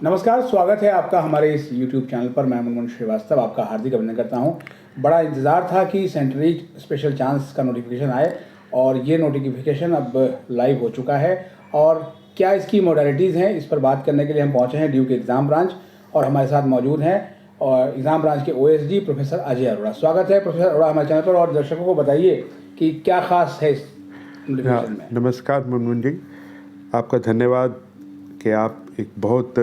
नमस्कार, स्वागत है आपका हमारे इस YouTube चैनल पर। मैं मनमोहन श्रीवास्तव आपका हार्दिक अभिनंदन करता हूं। बड़ा इंतज़ार था कि सेंट्रली स्पेशल चांस का नोटिफिकेशन आए और ये नोटिफिकेशन अब लाइव हो चुका है। और क्या इसकी मोडालिटीज़ हैं, इस पर बात करने के लिए हम पहुंचे हैं ड्यूक एग्ज़ाम ब्रांच और हमारे साथ मौजूद हैं और एग्ज़ाम ब्रांच के OSD प्रोफेसर अजय अरोड़ा। स्वागत है प्रोफेसर अरोड़ा हमारे चैनल पर। और दर्शकों को बताइए कि क्या खास है इस नोटिफिकेशन में। नमस्कार मनमोहन जी, आपका धन्यवाद कि आप एक बहुत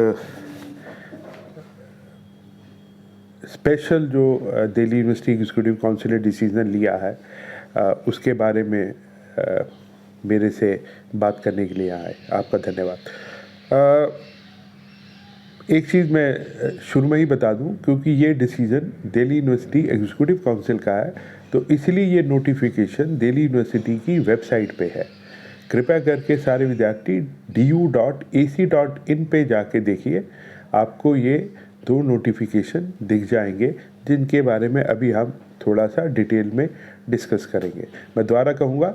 स्पेशल जो दिल्ली यूनिवर्सिटी एग्जीक्यूटिव काउंसिल ने डिसीजन लिया है उसके बारे में मेरे से बात करने के लिए आए। आपका धन्यवाद। एक चीज़ मैं शुरू में ही बता दूं, क्योंकि ये decision Delhi university executive council का है तो इसलिए ये नोटिफिकेशन दिल्ली यूनिवर्सिटी की वेबसाइट पे है। कृपया करके सारे विद्यार्थी du.ac.in पे जाके देखिए, आपको ये दो नोटिफिकेशन दिख जाएंगे जिनके बारे में अभी हम थोड़ा सा डिटेल में डिस्कस करेंगे। मैं दोबारा कहूँगा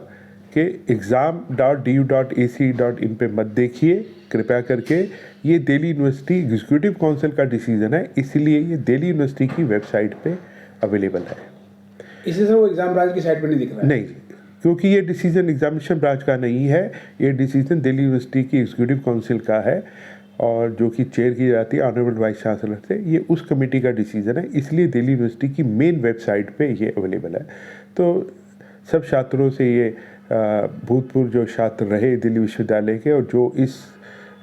कि exam.du.ac.in पे मत देखिए कृपया करके। ये दिल्ली यूनिवर्सिटी एग्जीक्यूटिव काउंसिल का डिसीजन है, इसलिए ये दिल्ली यूनिवर्सिटी की वेबसाइट पे अवेलेबल है। इसी से वो एग्ज़ाम ब्रांच की साइट पर नहीं दिख रहा है? नहीं, क्योंकि ये डिसीजन एग्जामिनेशन ब्रांच का नहीं है, ये डिसीजन दिल्ली यूनिवर्सिटी की एग्जीक्यूटिव काउंसिल का है और जो कि चेयर की जाती है ऑनरेबल वाइस चांसलर से। ये उस कमेटी का डिसीजन है, इसलिए दिल्ली यूनिवर्सिटी की मेन वेबसाइट पे ये अवेलेबल है। तो सब छात्रों से ये भूतपूर्व जो छात्र रहे दिल्ली विश्वविद्यालय के और जो इस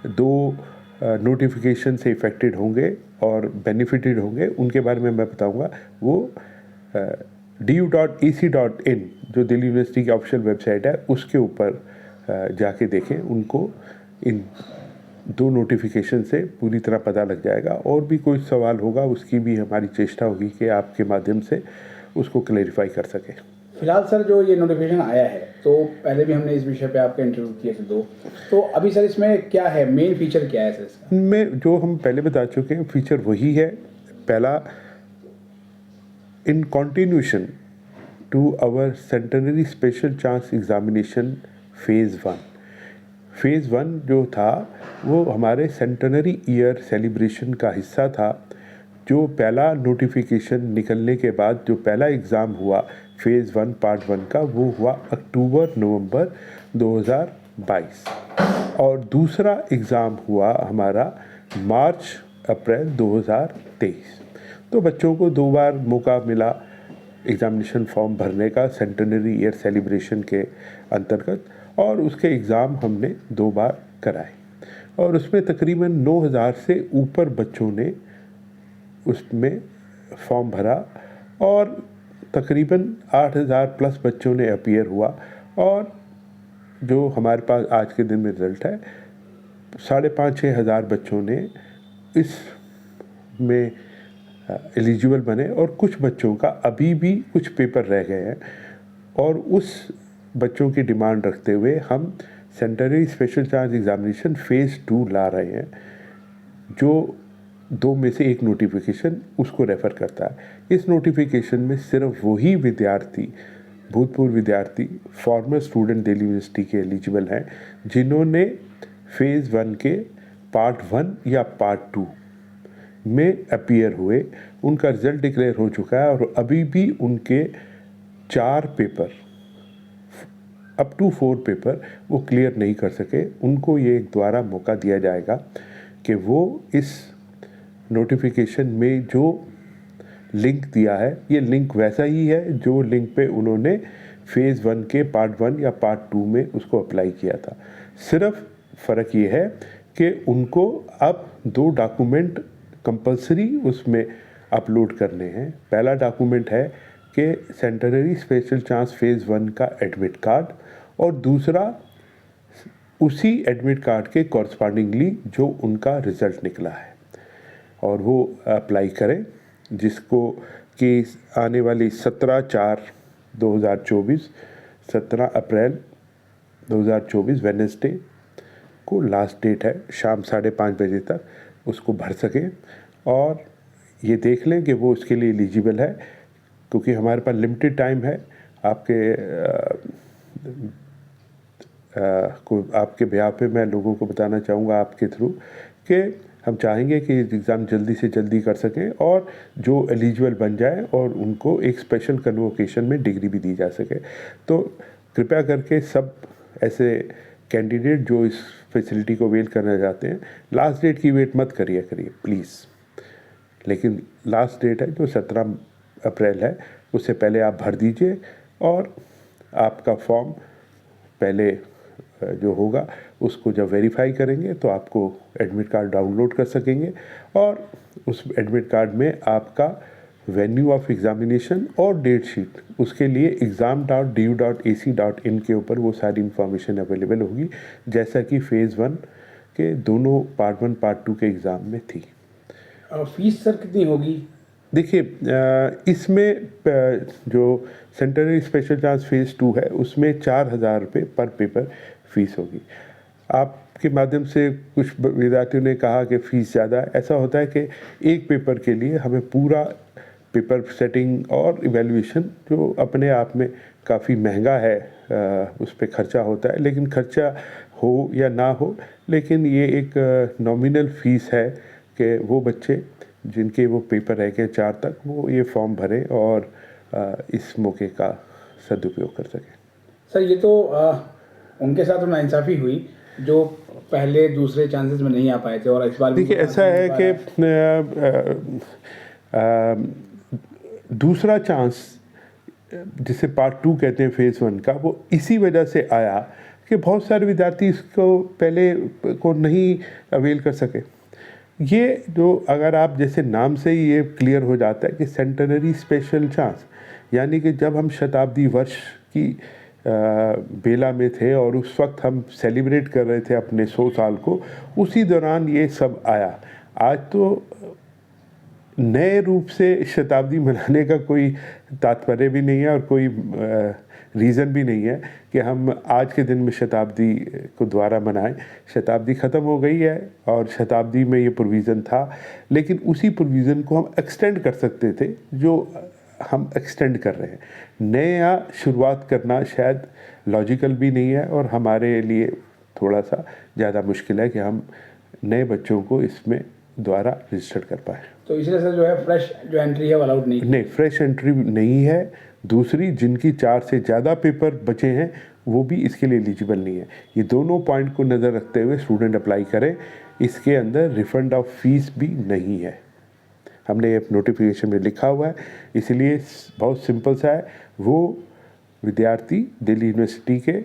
दो नोटिफिकेशन से इफ़ेक्टेड होंगे और बेनिफिटेड होंगे, उनके बारे में मैं बताऊंगा। वो du.ac.in जो दिल्ली यूनिवर्सिटी की ऑफिशियल वेबसाइट है उसके ऊपर जाके देखें, उनको इन दो नोटिफिकेशन से पूरी तरह पता लग जाएगा। और भी कोई सवाल होगा उसकी भी हमारी चेष्टा होगी कि आपके माध्यम से उसको क्लैरिफाई कर सकें। फिलहाल सर जो ये नोटिफिकेशन आया है, तो पहले भी हमने इस विषय पे आपके इंटरव्यू किए थे दो, तो अभी सर इसमें क्या है, मेन फीचर क्या है सर इसका? इनमें जो हम पहले बता चुके हैं फीचर वही है। पहला, in continuation to our centenary special chance examination phase one जो था वो हमारे सेंटेनरी ईयर सेलिब्रेशन का हिस्सा था। जो पहला नोटिफिकेशन निकलने के बाद जो पहला एग्ज़ाम हुआ फेज़ वन पार्ट वन का, वो हुआ अक्टूबर-नवंबर 2022 और दूसरा एग्ज़ाम हुआ हमारा मार्च-अप्रैल 2023। तो बच्चों को दो बार मौका मिला एग्ज़ामिनेशन फॉर्म भरने का सेंटेनरी ईयर सेलिब्रेशन के अंतर्गत, और उसके एग्ज़ाम हमने दो बार कराए और उसमें तकरीबन 9,000 से ऊपर बच्चों ने उसमें फॉर्म भरा और तकरीबन 8,000 प्लस बच्चों ने अपीयर हुआ। और जो हमारे पास आज के दिन में रिज़ल्ट है, 5,500-6 हज़ार बच्चों ने इसमें एलिजिबल बने और कुछ बच्चों का अभी भी कुछ पेपर रह गए हैं। और उस बच्चों की डिमांड रखते हुए हम centenary special chance examination phase 2 ला रहे हैं, जो दो में से एक नोटिफिकेशन उसको रेफ़र करता है। इस नोटिफिकेशन में सिर्फ वही विद्यार्थी, भूतपूर्व विद्यार्थी, फॉर्मर स्टूडेंट दिल्ली यूनिवर्सिटी के एलिजिबल हैं जिन्होंने फेज़ 1 के पार्ट 1 या पार्ट 2 में अपीयर हुए। उनका रिज़ल्ट डिक्लेयर हो चुका है और अभी भी उनके 4 पेपर अप टू 4 पेपर वो क्लियर नहीं कर सके। उनको ये दोबारा मौका दिया जाएगा कि वो इस नोटिफिकेशन में जो लिंक दिया है, ये लिंक वैसा ही है जो लिंक पे उन्होंने फेज़ 1 के पार्ट 1 या पार्ट 2 में उसको अप्लाई किया था। सिर्फ फ़र्क ये है कि उनको अब 2 डॉक्यूमेंट कंपलसरी उसमें अपलोड करने हैं। पहला डॉक्यूमेंट है कि सेंटेनरी स्पेशल चांस फेज़ 1 का एडमिट कार्ड, और दूसरा उसी एडमिट कार्ड के कॉरस्पॉन्डिंगली जो उनका रिज़ल्ट निकला है, और वो अप्लाई करें, जिसको कि आने वाली 17/4/2024 17 अप्रैल 2024 वेडनेसडे को लास्ट डेट है, शाम 5:30 बजे तक उसको भर सकें और ये देख लें कि वो उसके लिए एलिजिबल है। क्योंकि हमारे पास लिमिटेड टाइम है। आपके ब्याह पे मैं लोगों को बताना चाहूँगा आपके थ्रू कि हम चाहेंगे कि एग्ज़ाम जल्दी से जल्दी कर सकें और जो एलिजिबल बन जाए और उनको एक स्पेशल कन्वोकेशन में डिग्री भी दी जा सके। तो कृपया करके सब ऐसे कैंडिडेट जो इस फैसिलिटी को अवेल करना चाहते हैं, लास्ट डेट की वेट मत करिए प्लीज़। लेकिन लास्ट डेट है जो 17 अप्रैल है, उससे पहले आप भर दीजिए और आपका फॉर्म पहले जो होगा उसको जब वेरीफाई करेंगे तो आपको एडमिट कार्ड डाउनलोड कर सकेंगे और उस एडमिट कार्ड में आपका वेन्यू ऑफ एग्जामिनेशन और डेट शीट, उसके लिए exam.du.ac.in के ऊपर वो सारी इंफॉर्मेशन अवेलेबल होगी, जैसा कि फ़ेज़ 1 के दोनों पार्ट 1 पार्ट 2 के एग्ज़ाम में थी। फीस सर कितनी होगी? देखिए, इसमें जो सेंटनरी स्पेशल चांस फ़ेज़ 2 है उसमें 4,000 रुपये पर पेपर फीस होगी। आपके माध्यम से कुछ विद्यार्थियों ने कहा कि फ़ीस ज़्यादा है। ऐसा होता है कि एक पेपर के लिए हमें पूरा पेपर सेटिंग और इवैल्यूएशन जो अपने आप में काफ़ी महंगा है, उस पर खर्चा होता है। लेकिन खर्चा हो या ना हो, लेकिन ये एक नॉमिनल फ़ीस है कि वो बच्चे जिनके वो पेपर रह गए 4 तक, वो ये फॉर्म भरें और इस मौके का सदुपयोग कर सकें। सर ये तो उनके साथ तो नाइंसाफ़ी हुई जो पहले दूसरे चांसेस में नहीं आ पाए थे और इस बार भी देखिए, ऐसा है कि दूसरा चांस जिसे पार्ट 2 कहते हैं फ़ेज़ 1 का, वो इसी वजह से आया कि बहुत सारे विद्यार्थी इसको पहले को नहीं अवेल कर सके। ये जो अगर आप जैसे नाम से ही ये क्लियर हो जाता है कि सेंटेनरी स्पेशल चांस, यानी कि जब हम शताब्दी वर्ष की बेला में थे और उस वक्त हम सेलिब्रेट कर रहे थे अपने 100 साल को, उसी दौरान ये सब आया। आज तो नए रूप से शताब्दी मनाने का कोई तात्पर्य भी नहीं है और कोई रीज़न भी नहीं है कि हम आज के दिन में शताब्दी को दोबारा मनाएं। शताब्दी ख़त्म हो गई है और शताब्दी में ये प्रोविज़न था, लेकिन उसी प्रोविज़न को हम एक्सटेंड कर सकते थे जो हम एक्सटेंड कर रहे हैं। नया शुरुआत करना शायद लॉजिकल भी नहीं है और हमारे लिए थोड़ा सा ज़्यादा मुश्किल है कि हम नए बच्चों को इसमें दोबारा रजिस्टर कर पाए। तो इसलिए सर जो है फ्रेश जो एंट्री है वो अलाउड नहीं फ्रेश एंट्री नहीं है। दूसरी, जिनकी 4 से ज़्यादा पेपर बचे हैं वो भी इसके लिए एलिजिबल नहीं है। ये दोनों पॉइंट को नज़र रखते हुए स्टूडेंट अप्लाई करें। इसके अंदर रिफंड ऑफ फीस भी नहीं है, हमने ये नोटिफिकेशन में लिखा हुआ है। इसलिए बहुत सिंपल सा है, वो विद्यार्थी दिल्ली यूनिवर्सिटी के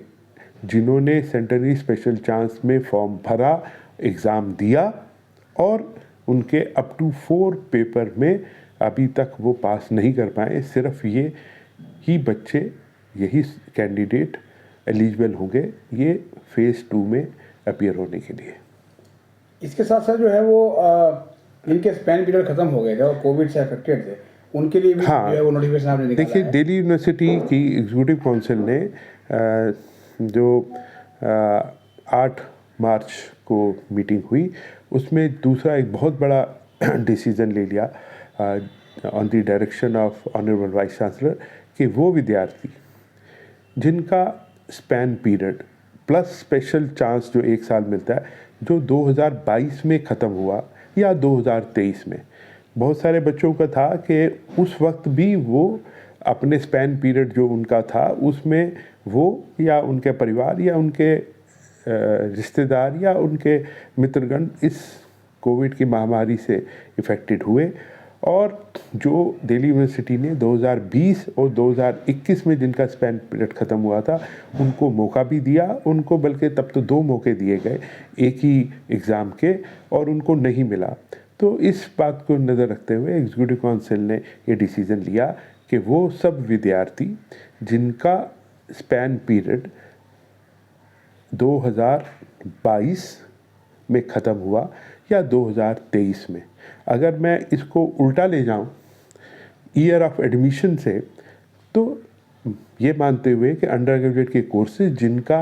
जिन्होंने सेंटेनरी स्पेशल चांस में फॉर्म भरा, एग्ज़ाम दिया और उनके अप टू 4 पेपर में अभी तक वो पास नहीं कर पाए, सिर्फ ये ही बच्चे, यही कैंडिडेट एलिजिबल होंगे ये फ़ेज़ 2 में अपीयर होने के लिए। इसके साथ साथ जो है वो इनके स्पैन पीरियड ख़त्म हो गए थे और कोविड से अफेक्टेड थे, उनके लिए भी जो है वो नोटिफिकेशन आपने निकाला देखिए, है। दिल्ली यूनिवर्सिटी की एग्जीक्यूटिव काउंसिल ने जो 8 मार्च को मीटिंग हुई, उसमें दूसरा एक बहुत बड़ा डिसीज़न ले लिया on the direction of honourable vice chancellor कि वो विद्यार्थी जिनका span period plus special chance जो 1 साल मिलता है, जो 2022 में ख़त्म हुआ या 2023 में, बहुत सारे बच्चों का था कि उस वक्त भी वो अपने स्पैन पीरियड जो उनका था उसमें वो या उनके परिवार या उनके रिश्तेदार या उनके मित्रगण इस कोविड की महामारी से इफ़ेक्टेड हुए। और जो दिल्ली यूनिवर्सिटी ने 2020 और 2021 में जिनका स्पैन पीरियड ख़त्म हुआ था, उनको मौका भी दिया, उनको बल्कि तब तो 2 मौके दिए गए एक ही एग्ज़ाम के, और उनको नहीं मिला। तो इस बात को नज़र रखते हुए एग्जीक्यूटिव काउंसिल ने ये डिसीज़न लिया कि वो सब विद्यार्थी जिनका स्पैन पीरियड 2022 में ख़त्म हुआ या 2023 में, अगर मैं इसको उल्टा ले जाऊं ईयर ऑफ एडमिशन से, तो ये मानते हुए कि अंडर ग्रेजुएट के कोर्सेज जिनका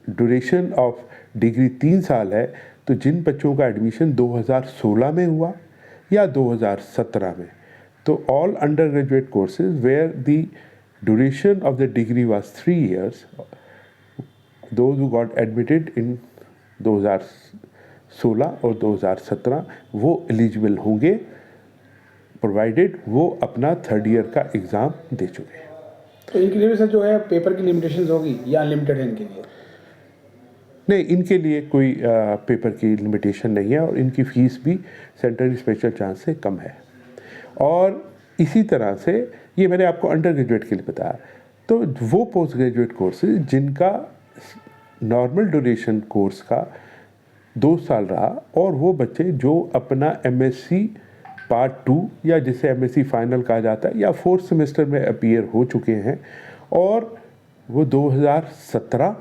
ड्यूरेशन ऑफ डिग्री 3 साल है, तो जिन बच्चों का एडमिशन 2016 में हुआ या 2017 में, तो all undergraduate courses where the duration of the degree was 3 years, those who got admitted in 2016 और 2017 वो एलिजिबल होंगे, प्रोवाइडेड वो अपना थर्ड ईयर का एग्ज़ाम दे चुके हैं। तो इनके लिए भी सर जो है पेपर की लिमिटेशंस होगी या अनलिमिटेड है इनके लिए? नहीं, इनके लिए कोई पेपर की लिमिटेशन नहीं है और इनकी फ़ीस भी सेंट्रल स्पेशल चांस से कम है। और इसी तरह से ये मैंने आपको अंडर ग्रेजुएट के लिए बताया, तो वो पोस्ट ग्रेजुएट कोर्सेज जिनका नॉर्मल ड्यूरेशन कोर्स का 2 साल रहा और वो बच्चे जो अपना एमएससी पार्ट 2 या जिसे एमएससी फाइनल कहा जाता है या 4th सेमेस्टर में अपीयर हो चुके हैं और वो 2017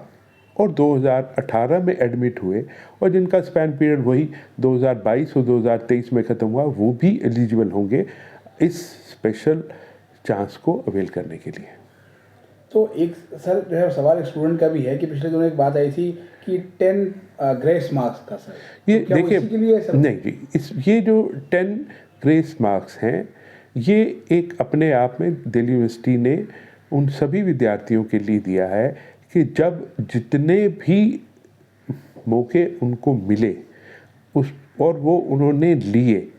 और 2018 में एडमिट हुए और जिनका स्पैन पीरियड वही 2022 और 2023 में ख़त्म हुआ, वो भी एलिजिबल होंगे इस स्पेशल चांस को अवेल करने के लिए। तो एक सर जो है सवाल एक स्टूडेंट का भी है कि पिछले दिनों एक बात आई थी कि 10 ग्रेस मार्क्स का सर, ये तो क्या वो देखिए, इसी के लिए है सर? नहीं जी, ये जो 10 ग्रेस मार्क्स हैं, ये एक अपने आप में दिल्ली यूनिवर्सिटी ने उन सभी विद्यार्थियों के लिए दिया है कि जब जितने भी मौके उनको मिले उस और वो उन्होंने लिए,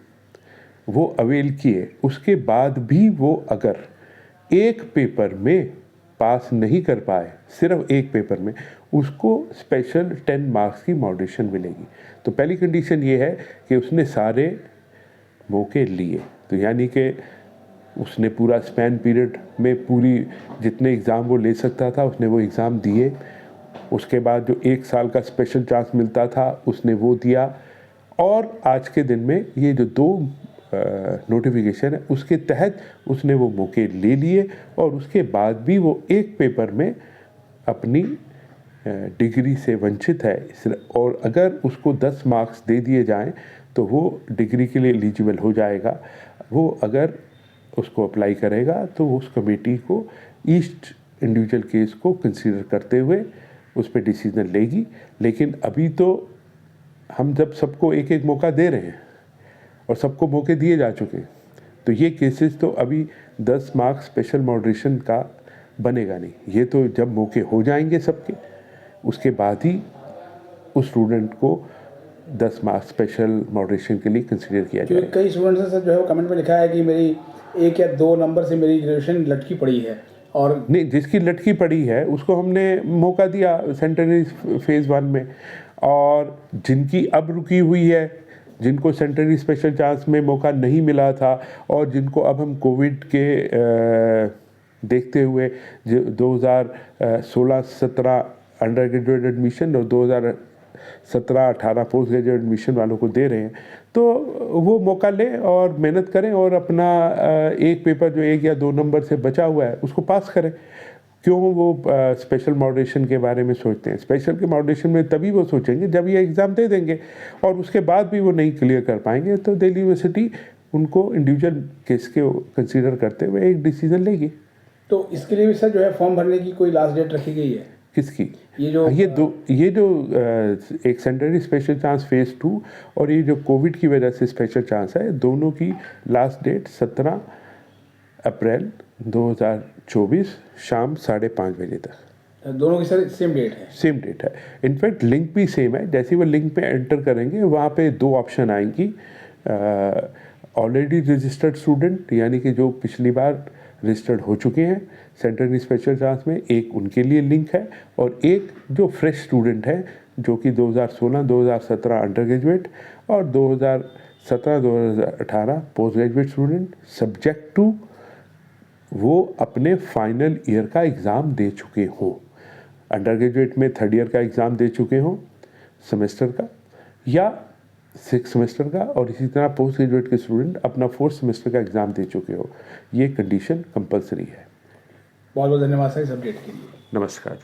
वो अवेल किए, उसके बाद भी वो अगर एक पेपर में पास नहीं कर पाए, सिर्फ एक पेपर में, उसको स्पेशल 10 मार्क्स की मॉडरेशन मिलेगी। तो पहली कंडीशन ये है कि उसने सारे मौके लिए, तो यानी कि उसने पूरा स्पैन पीरियड में पूरी जितने एग्ज़ाम वो ले सकता था उसने वो एग्ज़ाम दिए। उसके बाद जो 1 साल का स्पेशल चांस मिलता था उसने वो दिया। और आज के दिन में ये जो 2 नोटिफिकेशन है उसके तहत उसने वो मौके ले लिए और उसके बाद भी वो एक पेपर में अपनी डिग्री से वंचित है। और अगर उसको 10 मार्क्स दे दिए जाएं तो वो डिग्री के लिए एलिजिबल हो जाएगा। वो अगर उसको अप्लाई करेगा तो उस कमेटी को ईस्ट इंडिविजुअल केस को कंसीडर करते हुए उस पर डिसीजन लेगी। लेकिन अभी तो हम जब सबको एक एक मौका दे रहे हैं और सबको मौके दिए जा चुके हैं, तो ये केसेस तो अभी 10 मार्क्स स्पेशल मॉडरेशन का बनेगा नहीं। ये तो जब मौके हो जाएंगे सबके, उसके बाद ही उस स्टूडेंट को 10 मार्क्स स्पेशल मॉडरेशन के लिए कंसीडर किया क्योंकि जाएगा। कई स्टूडेंट्स ने सर जो है वो कमेंट में लिखा है कि मेरी 1 या 2 नंबर से मेरी ग्रेजुएशन लटकी पड़ी है। और नहीं, जिसकी लटकी पड़ी है उसको हमने मौका दिया सेंटनरी फेज़ 1 में, और जिनकी अब रुकी हुई है, जिनको सेंटनरी स्पेशल चांस में मौका नहीं मिला था और जिनको अब हम कोविड के देखते हुए 2016-17 अंडर ग्रेजुएट एडमिशन और 2017-18 पोस्ट ग्रेजुएट एडमिशन वालों को दे रहे हैं, तो वो मौका लें और मेहनत करें और अपना एक पेपर जो 1 या 2 नंबर से बचा हुआ है उसको पास करें। क्यों वो स्पेशल मॉडरेशन के बारे में सोचते हैं? स्पेशल के मॉडरेशन में तभी वो सोचेंगे जब ये एग्ज़ाम दे देंगे और उसके बाद भी वो नहीं क्लियर कर पाएंगे, तो दिल्ली यूनिवर्सिटी उनको इंडिविजुअल केस के कंसीडर करते हुए एक डिसीजन लेगी। तो इसके लिए भी सर जो है फॉर्म भरने की कोई लास्ट डेट रखी गई है? किसकी? ये जो एक सेंटनरी स्पेशल चांस फेज़ 2 और ये जो कोविड की वजह से स्पेशल चांस है, दोनों की लास्ट डेट 17 अप्रैल 2024 शाम 5:30 बजे तक। दोनों की सर सेम डेट है? सेम डेट है। इनफैक्ट लिंक भी सेम है। जैसे वो लिंक पे एंटर करेंगे वहाँ पे 2 ऑप्शन आएंगी, ऑलरेडी रजिस्टर्ड स्टूडेंट यानी कि जो पिछली बार रजिस्टर्ड हो चुके हैं सेंटनरी स्पेशल चांस में, एक उनके लिए लिंक है, और एक जो फ्रेश स्टूडेंट है जो कि 2016-2017 अंडर ग्रेजुएट और 2017-2018 postgraduate student, subject to वो अपने फाइनल ईयर का एग्ज़ाम दे चुके हों। अंडर ग्रेजुएट में 3rd ईयर का एग्ज़ाम दे चुके हों सेमेस्टर का, या 6th सेमेस्टर का, और इसी तरह पोस्ट ग्रेजुएट के स्टूडेंट अपना 4th सेमेस्टर का एग्ज़ाम दे चुके हो। ये कंडीशन कंपलसरी है। बहुत बहुत धन्यवाद सर इस अपडेट के लिए। नमस्कार।